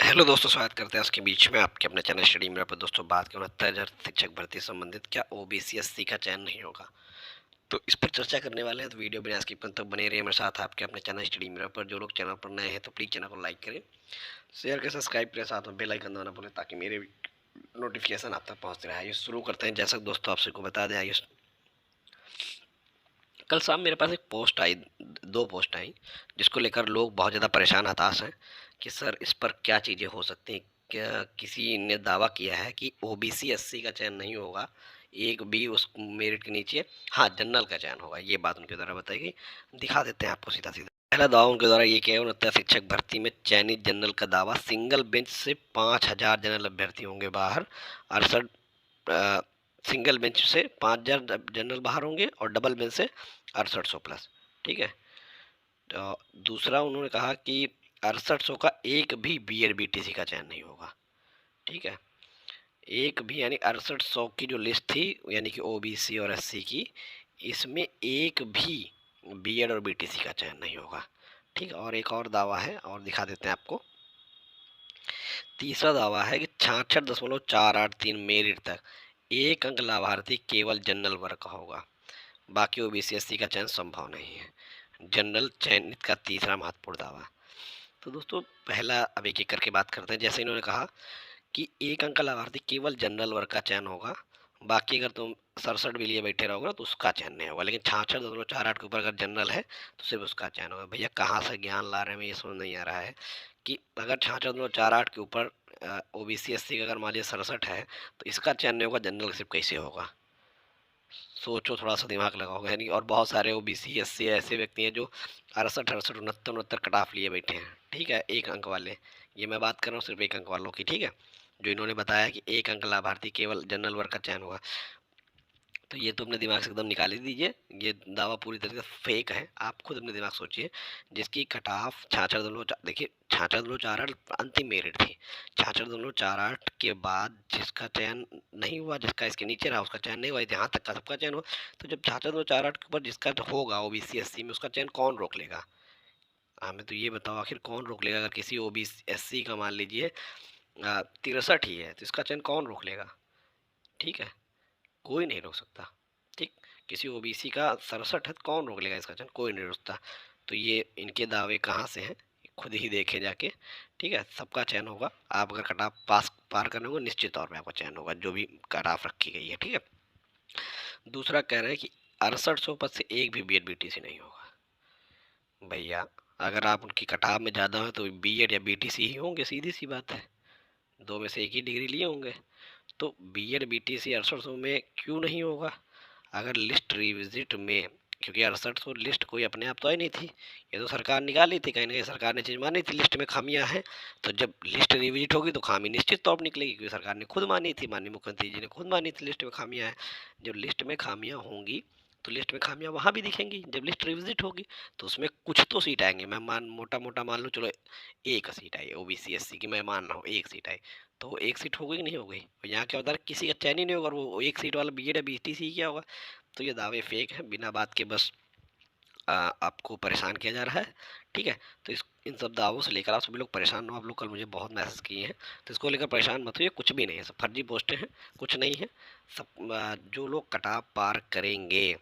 Hello दोस्तों, स्वागत करते हैं उसके बीच में आपके अपने चैनल स्टडी मेरा पर। दोस्तों, बात करें 69,000 शिक्षक भर्ती संबंधित, क्या ओबीसी एससी का चयन नहीं होगा, तो इस पर चर्चा करने वाले हैं। तो वीडियो बिना स्किप तक बने रहिए मेरे साथ आपके अपने चैनल स्टडी मेरा पर। जो लोग चैनल पर नए हैं तो प्लीज़ चैनल को लाइक करें, शेयर करें, सब्सक्राइब करें, साथ में बेल आइकन दबाना भूलें ताकि मेरे नोटिफिकेशन आप तक पहुँचते रहे। आइए शुरू करते हैं। जैसा कि दोस्तों आपसे को बता दें, आइए कल शाम मेरे पास एक पोस्ट आई, दो पोस्ट आई, जिसको लेकर लोग बहुत ज़्यादा परेशान हताश हैं कि सर इस पर क्या चीज़ें हो सकती हैं। क्या किसी ने दावा किया है कि ओबीसी एससी का चयन नहीं होगा, एक भी उस मेरिट के नीचे, हाँ जनरल का चयन होगा। ये बात उनके द्वारा बताई गई। दिखा देते हैं आपको सीधा सीधा। पहला दावा उनके द्वारा ये किया उन्होंने, शिक्षक भर्ती में चयनित जनरल का दावा, सिंगल बेंच से 5,000 जनरल अभ्यर्थी होंगे बाहर। 68 सिंगल बेंच से 5,000 जनरल बाहर होंगे और डबल बेंच से 6800 प्लस। ठीक है। तो दूसरा उन्होंने कहा कि 6800 का एक भी बीएड बीटीसी का चयन नहीं होगा। ठीक है। एक भी, यानी 6800 की जो लिस्ट थी, यानी कि ओबीसी और एससी की, इसमें एक भी बीएड और बीटीसी का चयन नहीं होगा। ठीक है। और एक और दावा है और दिखा देते हैं आपको। तीसरा दावा है कि 66.483 मेरिट तक एक अंक लाभार्थी केवल जनरल वर्ग का होगा, बाकी ओबीसी एससी का चयन संभव नहीं है। जनरल चयनित का तीसरा महत्वपूर्ण दावा। तो दोस्तों, पहला अब एक एक करके बात करते हैं। जैसे इन्होंने कहा कि एक अंक का लाभार्थी केवल जनरल वर्ग का चयन होगा, बाकी अगर तुम 67 भी लिए बैठे रहोगे ना तो उसका चयन नहीं होगा। लेकिन 66.48 के ऊपर अगर जनरल है तो सिर्फ उसका चयन होगा। भैया कहाँ से ज्ञान ला रहे हैं, ये समझ नहीं आ रहा है कि अगर 66.48 के ऊपर ओबीसी एससी का अगर मान लीजिए 67 है तो इसका चयन नहीं होगा, जनरल सिर्फ कैसे होगा। सोचो, थोड़ा सा दिमाग लगाओगे। यानी और बहुत सारे ओबीसी एससी ऐसे व्यक्ति हैं जो 68 68 69 69 कट ऑफ लिए बैठे हैं। ठीक है, एक अंक वाले। ये मैं बात कर रहा हूँ सिर्फ एक अंक वालों की। ठीक है, जो इन्होंने बताया कि एक अंक लाभार्थी केवल जनरल वर्ग का चयन होगा, तो ये तो अपने दिमाग से एकदम निकाल ही दीजिए। ये दावा पूरी तरीके से फेक है। आप खुद अपने दिमाग सोचिए। जिसकी कट ऑफ 66 देखिए, 66.48 अंतिम मेरिट थी। 66.48 के बाद जिसका चयन नहीं हुआ, जिसका इसके नीचे रहा, उसका चयन नहीं हुआ, यहाँ तक का सबका चयन हुआ। तो जब 66.48 के ऊपर जिसका तो होगा ओबीसी एससी में, उसका चयन कौन रोक लेगा? हमें तो ये बताओ, आखिर कौन रोक लेगा? अगर किसी ओबीसी एससी का मान लीजिए 63 ही है तो इसका चयन कौन रोक लेगा? ठीक है, कोई नहीं रोक सकता। ठीक। किसी ओबीसी का 67 है तो कौन रोक लेगा इसका चयन? कोई नहीं रोकता। तो ये इनके दावे कहाँ से हैं, खुद ही देखे जाके। ठीक है, सबका चयन होगा। आप अगर कट ऑफ पास पार करने होंगे, निश्चित तौर पे आपका चयन होगा, जो भी कट ऑफ रखी गई है। ठीक है। दूसरा कह रहे हैं कि 6800 पद से एक भी बीएड बीटीसी नहीं होगा। भैया, अगर आप उनकी कट ऑफ में ज़्यादा हो तो बीएड या बीटीसी ही होंगे, सीधी सी बात है। दो में से एक ही डिग्री लिए होंगे। तो बीएड बीटीसी 6800 में क्यों नहीं होगा? अगर लिस्ट रिविजिट में, क्योंकि 6800 लिस्ट कोई अपने आप तो आई नहीं थी, ये तो सरकार निकाली थी। कहीं ना कहीं सरकार ने चीज मानी थी लिस्ट में खामियां हैं। तो जब लिस्ट रिविजिट होगी तो खामी निश्चित तौर पर निकलेगी, क्योंकि सरकार ने खुद मानी थी, माननीय मुख्यमंत्री जी ने खुद मानी थी लिस्ट में खामियां हैं। जब लिस्ट में खामियां होंगी तो लिस्ट में खामियां वहां भी दिखेंगी। जब लिस्ट रिविजिट होगी तो उसमें कुछ तो सीट आएंगे। मैं मोटा मोटा मान लो, चलो एक सीट आई ओबीसी एससी की, मैं मान रहा हूँ एक सीट आई, तो वो एक सीट हो गई कि नहीं हो गई? और यहाँ क्या होता है, किसी का चयन ही नहीं होगा, और वो एक सीट वाला बीएड या बीटीसी क्या होगा? तो ये दावे फेक हैं, बिना बात के बस आपको परेशान किया जा रहा है। ठीक है। तो इस इन सब दावों से लेकर आप सभी लोग परेशान हो। आप लोग कल मुझे बहुत मैसेज किए हैं, तो इसको लेकर परेशान मत होइए। कुछ भी नहीं है, सब फर्जी पोस्टें हैं, कुछ नहीं है। सब जो लोग कटाव पार करेंगे,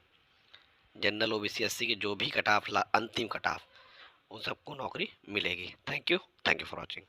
जनरल ओबीसी एससी के जो भी कटाव अंतिम कटाव, उन सबको नौकरी मिलेगी। Thank you for watching.